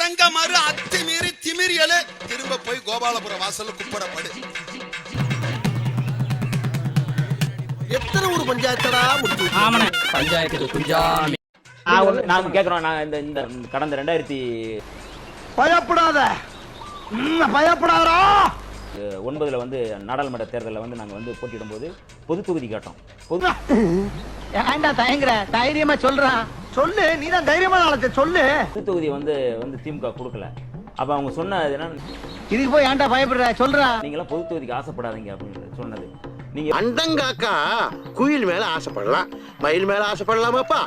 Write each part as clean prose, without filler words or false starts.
அடங்க மறு அத்துமீறி திமிரியலு திரும்ப போய் கோபாலபுரம் வாசல்ல குப்படப்படு. எத்தனை ஊர் பஞ்சாயத்தடா முடிச்சு? ஆமாண்ணே, பஞ்சாயத்துக்கு குஞ்சாமி. நாங்க கேக்குறோம், நாங்க இந்த கடந்த 2000 பயப்படாத பயப்படாதா 9 வந்து நாடாளுமன்ற தேர்தலில் வந்து நாங்க வந்து போட்டியிடும் போது பொது தொகுதி கேட்டோம். பொது ஏன்டா தயங்குற? தைரியமா சொல்றான், சொல்லு. நீதான் தைரியமா நாளை சொல்லு. பொது தொகுதியை வந்து திமுக கொடுக்கல. அப்ப அவங்க சொன்னது என்ன, இதுக்கு போய் ஏன்டா பயப்படுற? சொல்றா. நீங்களாம் பொது தொகுதிக்கு ஆசைப்படாதீங்க அப்படின்னு சொன்னது. நீங்க அண்டங்காக்கா குயில் மேல ஆசைப்படலாம், மயில் மேல ஆசைப்படலாமாப்பா?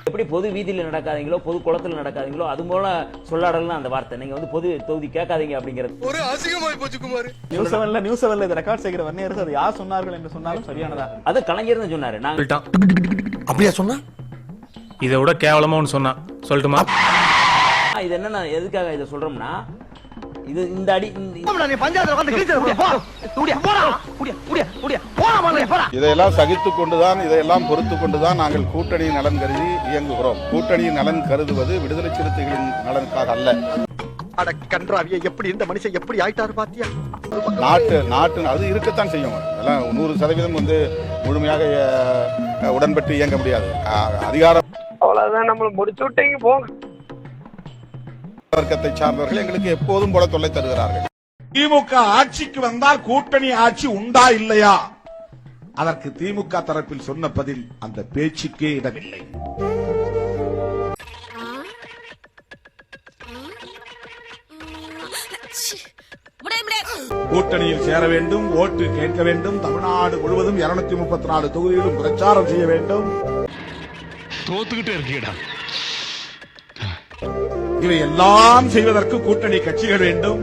எப்படி பொது வீதியில் நடக்காதீங்களோ, பொது குளத்துல நடக்காதீங்களோ, அது போல சொல்லாடலாம் அந்த வார்த்தை. நீங்க வந்து பொது தொகுதி கேட்காதீங்க அப்படிங்கிறது ஒரு அசிங்கமாய் போச்சு குமார். நியூஸ் 7ல இதை ரெக்கார்ட் செய்கிற வன்னியர்கள் அது யார் சொன்னார்கள் என்று சொன்னாலும் சரியானதா? அது கலைஞர் தான் சொன்னாரு. நாங்க அப்படியா சொன்னா? இதை விட கேவலமா ஒன்று சொன்னா சொல்லட்டுமா? இது என்னன்னா, எதுக்காக இதை சொல்றோம்னா, இது இந்த அடி நீ பஞ்சாயத்துல வந்து கிழிச்சு போ. குடியா போடா. குடியா குடியா குடியா போடா மகளே போடா. இதையெல்லாம் சகித்துக் கொண்டுதான், இதையெல்லாம் பொறுத்து கொண்டுதான் நாங்கள் கூட்டணியின் நலன் கருதி இயங்குகிறோம். கூட்டணியின் நலன் கருதுவது விடுதலை சிறுத்தைகளின் நலனுக்காக அல்ல. அட கன்றாவிய, எப்படி இந்த மனுஷன் எப்படி ஆயிட்டாரு பாத்தியா? நாட்டு அது இருக்கத்தான் செய்யும். அதெல்லாம் 100% வந்து முழுமையாக உடன்பட்டு இயங்க முடியாது. அதிகார அவ்வளவுதான், நம்மள முடிச்சு விட்டீங்க போங்க. வர்க்கத்தை சார்ந்தவர்கள் எங்களுக்கு எப்போதும் போல தொல்லை தருகிறார்கள். திமுக ஆட்சிக்கு வந்தால் கூட்டணி ஆட்சி உண்டா இல்லையா? அதற்கு திமுக தரப்பில் சொன்ன பதில், அந்த பேச்சுக்கே இடமில்லை. கூட்டணியில் சேர வேண்டும், ஓட்டு கேட்க வேண்டும், தமிழ்நாடு முழுவதும் 234 தொகுதியிலும் பிரச்சாரம் செய்ய வேண்டும். தோத்துக்கிட்டே இருக்கீடா. இவை எல்லாம் செய்வதற்கு கூட்டணி கட்சிகள் வேண்டும்.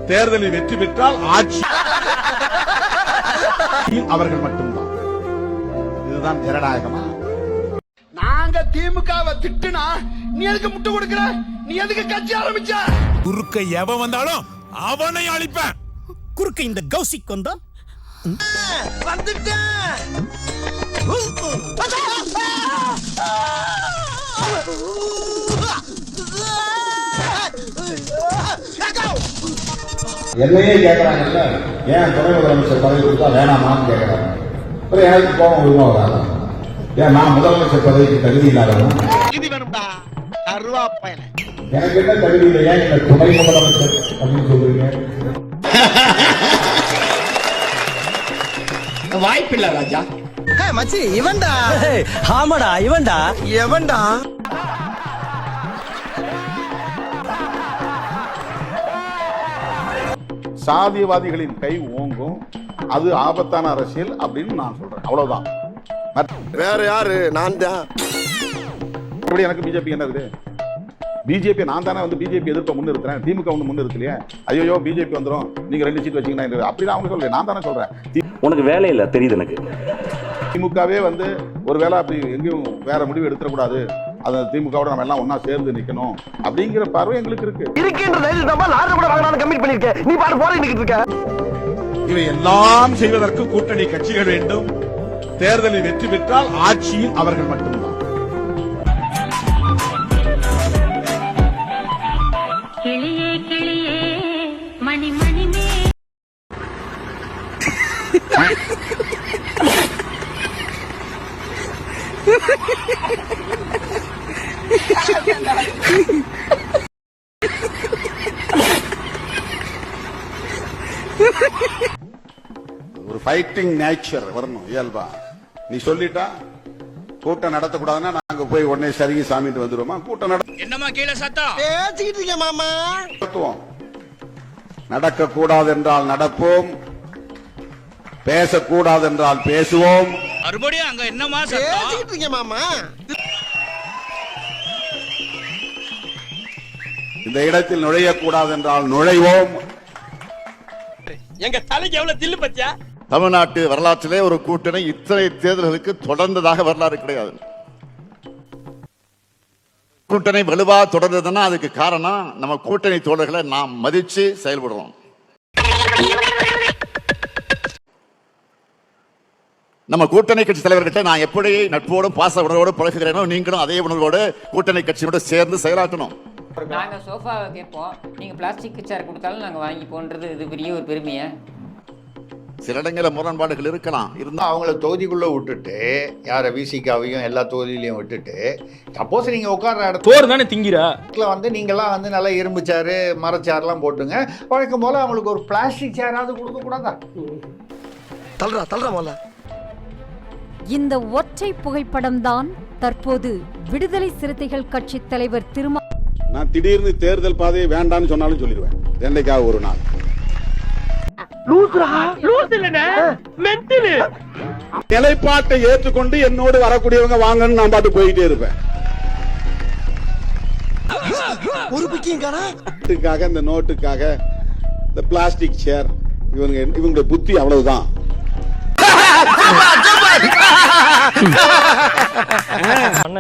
தேர்தலில் வெற்றி பெற்றால் ஆட்சி அவர்கள் மட்டும்தான். இதுதான் ஜனநாயகமா? நாங்க திமுகவை திட்டுனா நீ எதுக்கு முட்டு கொடுக்கற? நீ எதுக்கு கட்சி ஆரம்பிச்ச? குறுக்க எவன் வந்தாலும் அவனை அழிப்பேன். குறுக்க இந்த கௌசிக் வந்தா வந்துட்டேன். என்னையே கேட்கறாங்கல்ல, ஏன் துணை முதலமைச்சர் பதவி கொடுத்தா வேணாமான்னு கேட்கறாங்க. அப்புறம் எனக்கு கோபம் உரிமை வராது. ஏன் நான் முதலமைச்சர் பதவிக்கு தகுதி இல்லாதவன்? இது வேணும்டா கருவாப்பையன. எனக்கு என்ன தகுதி இல்லை, ஏன் என்ன துணை முதலமைச்சர் அப்படின்னு சொல்றீங்க? வாய்ப்பில்லை ராஜா. மச்சி இவன்டா. ஆமாடா, இவன்டா. எவன்டா? சாதியவாதிகளின் கை ஓங்கும், அது ஆபத்தான அரசியல் அப்படின்னு நான் சொல்றேன். அவ்வளவுதான். வேற யாரு? நான் தான். எனக்கு பிஜேபி என்ன இருக்குது? பிஜேபி நான் தானே வந்து பிஜேபி எதிர்ப்ப முன்னிறுத்துறேன். திமுக ஒண்ணு முன்னிறுத்தலையே. ஐயோ பிஜேபி வந்துடும், நீங்க 2 சீட் வச்சீங்கன்னா அப்படி அவங்க சொல்றேன். நான் தானே சொல்றேன். உனக்கு வேலை இல்ல தெரியுது எனக்கு. திமுகவே வந்து ஒரு வேளை அப்படி எங்கேயும் வேற முடிவு எடுத்துடக்கூடாது, அது திமுகவோட நம்ம எல்லாம் ஒன்னா சேர்ந்து நிக்கணும் அப்படிங்கிற பார்வை எங்களுக்கு இருக்கு. நீ பாட்டு போற இருக்க. இவை எல்லாம் செய்வதற்கு கூட்டணி கட்சிகள் வேண்டும். தேர்தலில் வெற்றி பெற்றால் ஆட்சியில் அவர்கள் மட்டும்தான். கிளியே கிளியே மணி மணி மே ஒரு ஃபைட்டிங் நேச்சர் வரணும் இயல்பா. நீ சொல்லிட்டா கூட்டம் நடத்தக்கூடாதுன்னா நாங்க போய் உடனே சரிங்க சாமிட்டு வந்துருவோமா? கூட்டம் என்னமா கீழே சத்தம் பேசிக்கிட்டு இருக்க மாமா. நடத்துவோம். நடக்கக்கூடாது என்றால் நடப்போம், பேசக்கூடாது என்றால் பேசுவோம். மறுபடியும் அங்க என்னமா பேசிக்கிட்டு இருக்க மாமா. இந்த இடத்தில் நுழையக்கூடாது என்றால் நுழைவோம். எங்க தலைக்கு எவ்வளவு தில்லு பத்தியா? தமிழ்நாட்டு வரலாற்றிலே ஒரு கூட்டணி இத்தனை தேர்தல்களுக்கு தொடர்ந்ததாக வரலாறு கிடையாது. கூட்டணி வலுவா தொடர்ந்ததுன்னா அதுக்கு காரணம் நம்ம கூட்டணி தோழர்களை நாம் மதிச்சு செயல்படுறோம். நம்ம கூட்டணி கட்சி தலைவர்கிட்ட நான் எப்படி நட்போடும் பாச உணர்வோடு பழகுகிறேனோ நீங்களும் அதே உணர்வோடு கூட்டணி கட்சியோடு சேர்ந்து செயலாற்றணும். நாங்க சோஃபாவை கேட்போம், நீங்க பிளாஸ்டிக் சேர் கொடுத்தாலும் நாங்க வாங்கிப்போன்றது இது பெரிய ஒரு பெருமையா? சில இடங்களில் முரண்பாடுகள் இருக்கலாம். இருந்தா அவங்கள தொகுதிக்குள்ள விட்டுட்டு யார விசிகாவையும் எல்லா தொகுதியிலையும் விட்டுட்டு சப்போஸ் நீங்க உட்கார்ற சோறு தானே திங்கிற இடத்துல வந்து நீங்களாம் வந்து நல்லா இரும்பு சேரு மரச்சேர்லாம் போட்டுங்க. வழக்கம் போல அவங்களுக்கு ஒரு பிளாஸ்டிக் சேராவது கொடுக்க கூடாதா? தள்ளுறா போல. இந்த ஒற்றை புகைப்படம் தான் தற்போது விடுதலை சிறுத்தைகள் கட்சி தலைவர் நான் திடீர்னு தேர்தல் பாதையை வேண்டாம்னு சொன்னாலும் சொல்லிடுவேன். என்னைக்காவது ஒரு நாள் நிலைப்பாட்டை ஏற்றுக்கொண்டு என்னோடு வரக்கூடியவங்க வாங்கன்னு நான் பாட்டு போயிட்டே இருப்பேன். இந்த நோட்டுக்காக இந்த பிளாஸ்டிக் சேர் இவங்களுடைய புத்தி அவ்வளவுதான்.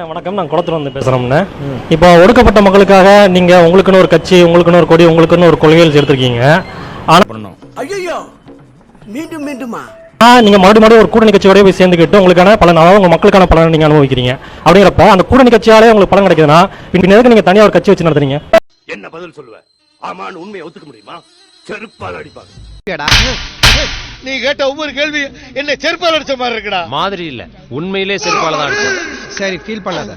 வணக்கம், நான் குளத்துல வந்து பேசுறோம்னு. இப்போ ஒடுக்கப்பட்ட மக்களுக்காக நீங்க உங்களுக்குன்னு ஒரு கட்சி, உங்களுக்குன்னு ஒரு கொடி, உங்களுக்குன்னு ஒரு கொள்கைகள் சேர்த்திருக்கீங்க. ஐயோ மீண்டுமா நீங்க மறுபடியும் ஒரு கூட்டணி கட்சியோட போய் சேர்ந்துக்கிட்டு உங்களுக்கான பலன், அதாவது உங்க மக்களுக்கான பலனை நீங்க அனுபவிக்கிறீங்க. அப்படிங்கிறப்ப அந்த கூட்டணி கட்சியாலே உங்களுக்கு பலன் கிடைக்குதுன்னா பின்ன எதுக்கு நீங்க தனியா ஒரு கட்சி வச்சு நடத்துறீங்க? என்ன பதில் சொல்லுவ? ஆமான்னு உண்மையை ஒத்துக்க முடியுமா? செருப்பால் அடிப்பாங்க. நீ கேட்ட ஒவ்வொரு கேள்வி என்ன செருப்பால் அடிச்ச மாதிரி இருக்குடா. மாதிரி இல்ல, உண்மையிலே செருப்பால தான் அடிச்சோம். சரி ஃபீல் பண்ணாத.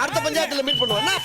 அடுத்த பஞ்சாயத்துல மீட் பண்ணுவோம்.